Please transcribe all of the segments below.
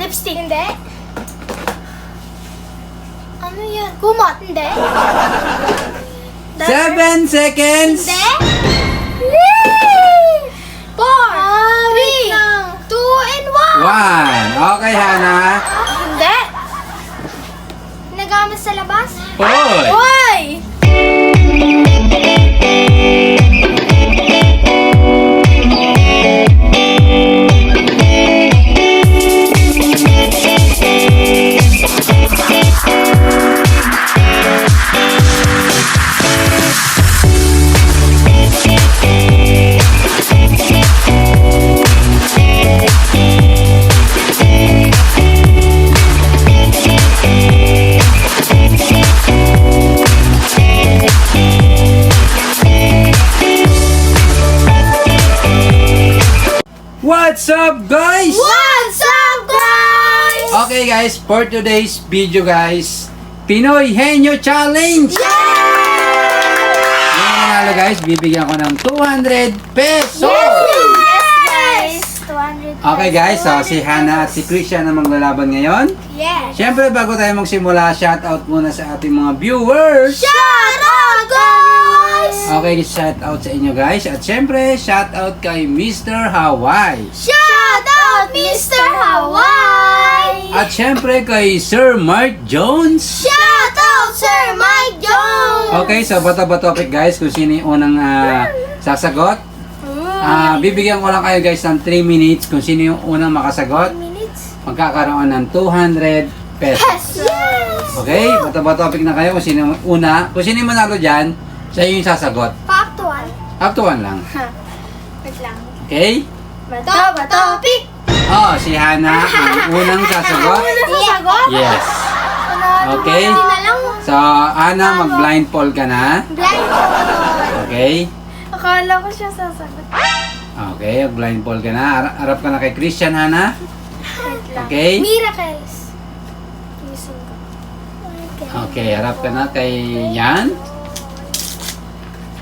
Lipstick. Hindi. Ano yan? Kumot. Hindi. 7 seconds. Hindi. 4, 3, 2, and 1. 1. Okay, Hana. Hindi. Nagamit sa labas? Hoy. Hoy! What's up, guys? What's up, guys? Okay, guys, for today's video, guys, Pinoy Henyo Challenge! Yung nanalo, guys, bibigyan ko ng 200 pesos! Yes, guys. 200 Okay, guys, so si Hana at si Christian ang maglalaban ngayon. Yes. Siyempre, bago tayo magsimula, shoutout muna sa ating mga viewers. Shout out, guys! Okay, shoutout sa inyo, guys. At siyempre, shoutout kay Mr. Hawaii. Shout out, Mr. Hawaii! At siyempre, kay Sir Mark Jones. Shout out, Sir Mike Jones! Okay, so bato ba topic, guys, kung sino yung unang sasagot. Bibigyan ko lang kayo, guys, ng 3 minutes kung sino yung unang makasagot. Minutes? Magkakaroon ng 200 pesos. Yes! Okay, bato ba topic na kayo kung sino yung una. Kung sino yung manalo dyan, siya yung sasagot. Up to 1. Up to 1 lang. Wait lang. Okay? Bato, pick! Oh, si Hana ang unang sasagot. Sasagot? Yes. Okay. na lang. So, Hana, mag-blindfold ka na. Blindfold. Okay? Akala ko siya sasagot. Okay, blindfold ka na. Harap ka na kay Christian, Hana. Wait lang. Okay? Miracles. Gising ko. Okay, harap ka na kay Yan.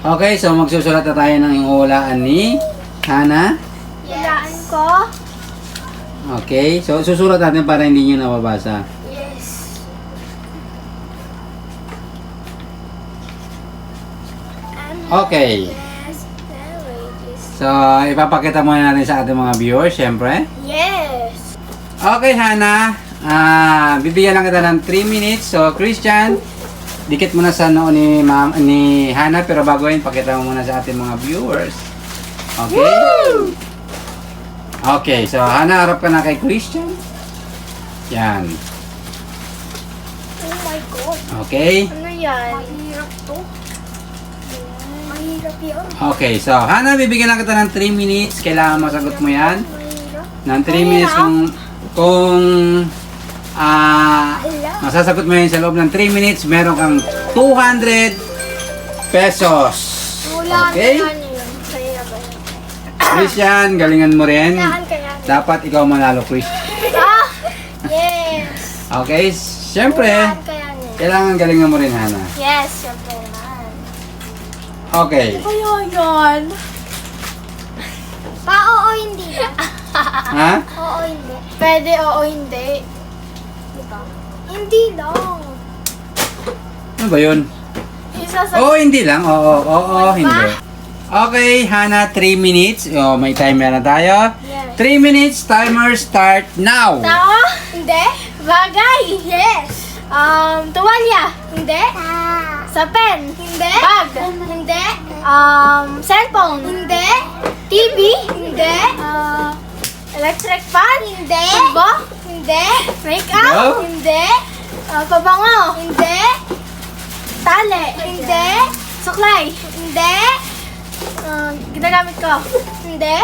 Okay, so magsusulat na tayo ng hulaan ni Hana. Hulaan ko. Okay, so susulat natin para hindi nyo nababasa. Yes. Okay. So, ipapakita muna natin sa ating mga viewers, syempre. Yes. Okay, Hana. Bibigyan lang kita ng 3 minutes. So, Christian, dikit muna sa noo ni Hana, pero bago yun, pakita mo muna sa ating mga viewers. Okay? Woo! Okay, so Hana, harap ka na kay Christian. Yan. Oh my God. Okay? Ano yan? Mahirap to. Mahirap yun. Okay, so Hana, bibigyan lang kita ng 3 minutes. Kailangan masagot mo yan. Mahirap. Ng 3 minutes kung masasagot mo yan sa loob ng 3 minutes, meron kang 200 pesos. Hulaan Okay? kaya niyo yun. Mahirap ba yun? Christian, galingan mo rin. Hulaan kaya niyo. Dapat ikaw manalo, Christian. Ah! Yes! Okay, syempre, Hulaan kaya niyo. kailangan galingan mo rin, Hana. Yes, syempre naman. Okay. Kaya yan? Oo, hindi na. Ha? Oo, hindi. Pwede, oo, hindi. Diba? Hindi lang. Ano ba yun? Oo, hindi lang. Oo, hindi. Okay, Hana, 3 minutes. Oh, may timer na tayo. Yes. 3 minutes, timer start now. Tao? Hindi. Bagay? Yes. Tuwalya? Hindi. Sapin? Hindi. Bag? Hindi. Cellphone? Hindi. TV? Hindi. Electric fan? Hindi. Tulbo? Hindi. Makeup? No. Hindi. Pabango? Hindi. Tali? Hindi. Suklay? Hindi. Ginagamit ko? Hindi.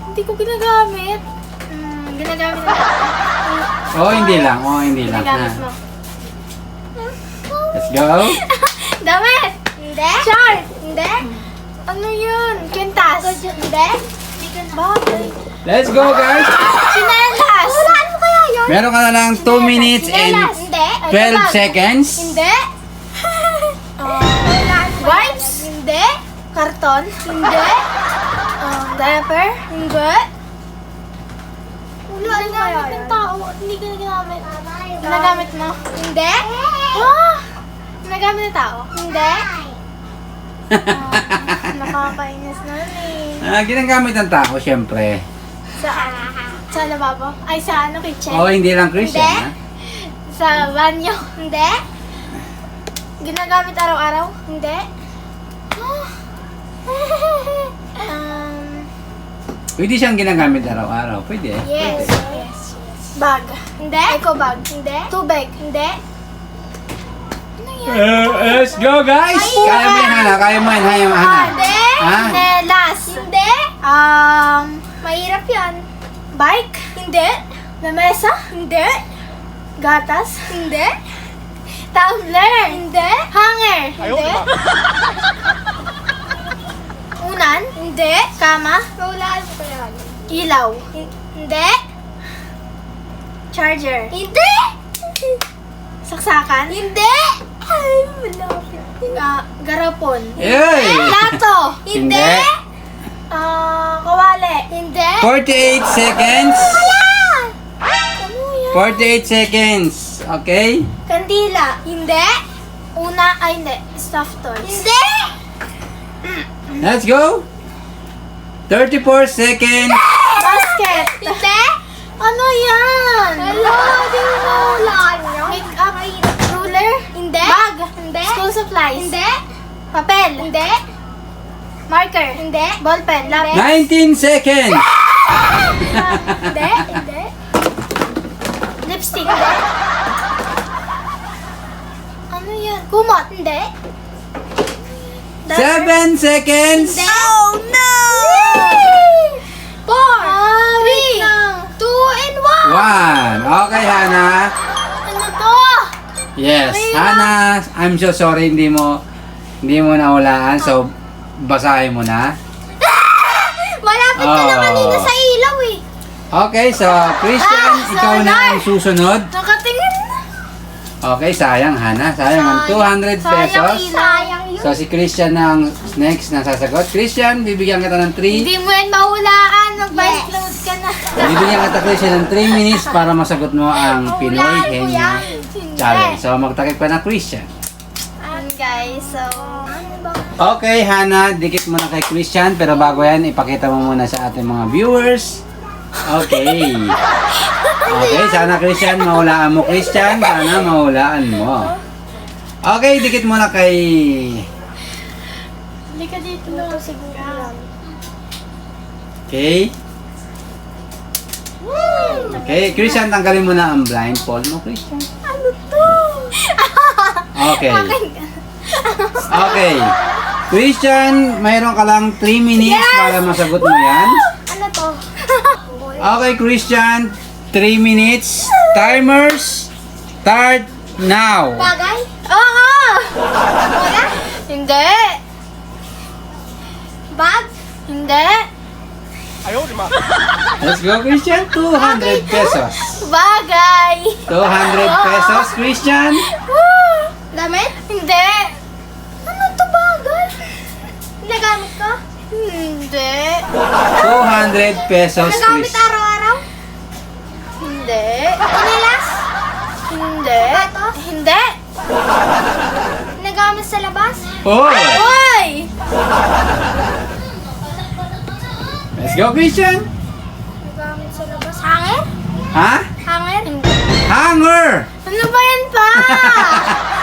Hindi ko ginagamit. Ginagamit ko. Oh, hindi lang. Oh, hindi lang. Ginagamit mo. Let's go. Damit? Hindi. Short? Hindi. Ano yun? Quintas? Hindi. Bagay. Let's go, guys. Sinelas? Walaan mo kaya yun? Meron ka na lang 2 minutes and Sinelas? Hindi. 12 seconds. Hindi. Wipes? Hindi. Karton? Hindi. Diaper? Hindi. Wala Ginagamit ng tao at hindi ka ginagamit. Ginagamit mo? Hindi. Ah! Ginagamit ng tao? Hindi. Nakakainis na eh. Ginagamit ng tao, syempre. Sa lababo? Ay, sa ano, kitchen? Oo, hindi lang Christian, ha? Sa banyo? Hindi. Ginagamit araw-araw? Hindi. Pwede siyang ginagamit araw-araw. Pwede. Yes. Pwede. Yes. Bag? Hindi. Eco bag? Hindi. Tubig? Hindi. Ano yan? Let's go, guys! Kaya mo yan, Hana. Kaya mo yan, Hana. Hindi. Ha? Nelas? Hindi. Mahirap yan. Bike? Hindi. Lamesa? Hindi. Gatas? Hindi. Tumbler? Hindi. Hanger? Hindi. Unan? Hindi. Kama? Naulaan ko yan. Ilaw? Hindi. Charger? Hindi. Saksakan? Hindi. Ay, malapit. Garapon? Yay! Plato? Hindi. Kawali? Hindi. 48 seconds. Ano yan? 48 seconds. Okay? Kandila? Hindi. Hindi. Stuffed toys? Hindi. Let's go! 34 seconds. Basket? Hindi. Ano yan? Hello, di mo naulaan nyo? Make-up? Ruler? Hindi. Bag? Hindi. School supplies? Hindi. Papel? Hindi. Marker? Hindi. Ballpen? Lapis? 19 seconds. Hindi. Hindi. Lipstick? Hindi. Ano yan? Kumot? Hindi. 7 seconds. Hindi. Oh no! 4, 3, 2, and 1! 1. Okay, Hana. Ano to? Yes, Hana. I'm so sorry hindi mo nahulaan. So, basahin mo na. Malapit ka na kanina sa ilaw eh. Okay, so Christian, ikaw na ang susunod. Nakatingin na. Okay, sayang, Hana. Sayang ang 200 pesos. Sayang yun. So, si Christian na ang next na sasagot. Christian, bibigyan kita ng 3. Hindi mo yan mahulaan. Mag-bike load ka na. Bibigyan kita, Christian, ng 3 minutes para masagot mo ang Pinoy Mahulaan ko Henyo yan. Challenge. So, magtakip ka na, Christian. Guys, so... Ano ba? Okay, Hana, dikit mo na kay Christian. Pero bago yan, ipakita mo muna sa ating mga viewers. Okay. Okay, sana Christian, mahulaan mo, Christian. Sana mahulaan mo. Okay, dikit mo na kay... Hindi ka dito na siguro. Okay. Okay, Christian, tanggalin mo na ang blindfold mo, Christian. Ano to? Okay. Okay. Christian, mayroon ka lang 3 minutes para masagot mo yan. Ano to? Okay, Christian, 3 minutes. Timers, start now. Bagay? Oo! Wala? Hindi. Bag? Hindi. Let's go, Christian. 200 pesos. Bagay. 200 pesos, Christian. Damit? Hindi. Ano to bagay? Nagamit ko? Hindi. 200 pesos, Nagamit Christian. araw-araw? Hindi. Pinilas? Hindi. Bato? Hindi. Nagamit sa labas? Hoy! Uy! Let's go, Christian. Nagamit sa labas. Hanger? Ha? Hanger? Hindi. Hanger. Ano ba yan pa?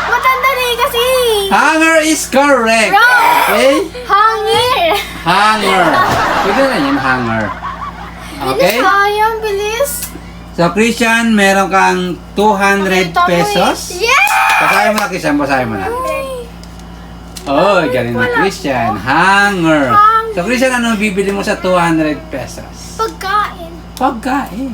Matanda na eh kasi. Hanger is correct. Wrong. Okay? Hanger. Hanger. Pwede na yan, hanger. Okay? Bilis sayang, bilis. So, Christian, meron kang 200 Nakita mo eh. pesos. Yes! Basahin mo na, Christian. Basahin mo na. Oh, galing na, Christian. Hanger. Hanger. So, Christian, ano bibili mo sa 200 pesos? Pagkain. Pagkain.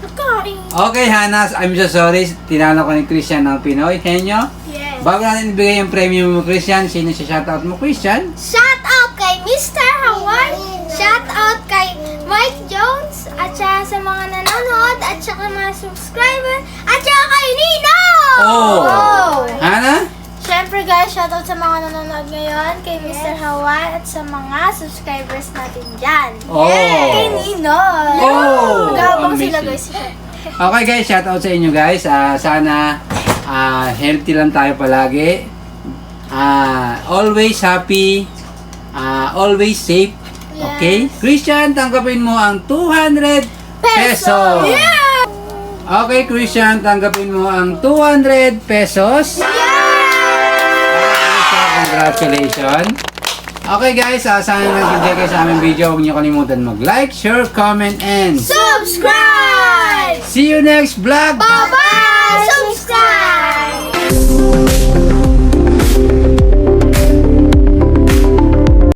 Pagkain. Okay, Hana, I'm so sorry. Tinalo ko ni Christian ng Pinoy Henyo. Yes. Bago natin ibigay yung premium mo, Christian, sino si shoutout mo, Christian? Shout out kay Mr. Hawaii. Shout out kay Mike Jones. At saka sa mga nanonood. At saka mga subscriber. At saka kay Nino! Oh! Oh! Hana? Siyempre guys, shoutout sa mga nanonood ngayon, kay Mr. Hawan at sa mga subscribers natin dyan. Oh. Kay Nino. Oh, Magabang sila amazing. guys. Okay guys, shout out sa inyo guys. Sana healthy lang tayo palagi. Always happy. Always safe. Okay? Christian, tanggapin mo ang 200 pesos. Yeah! Okay, Christian, tanggapin mo ang 200 pesos. Congratulations. Okay guys, sana nag-enjoy kayo sa aming video. Huwag niyo kalimutan mag-like, share, comment, and Subscribe! see you next vlog! Bye-bye!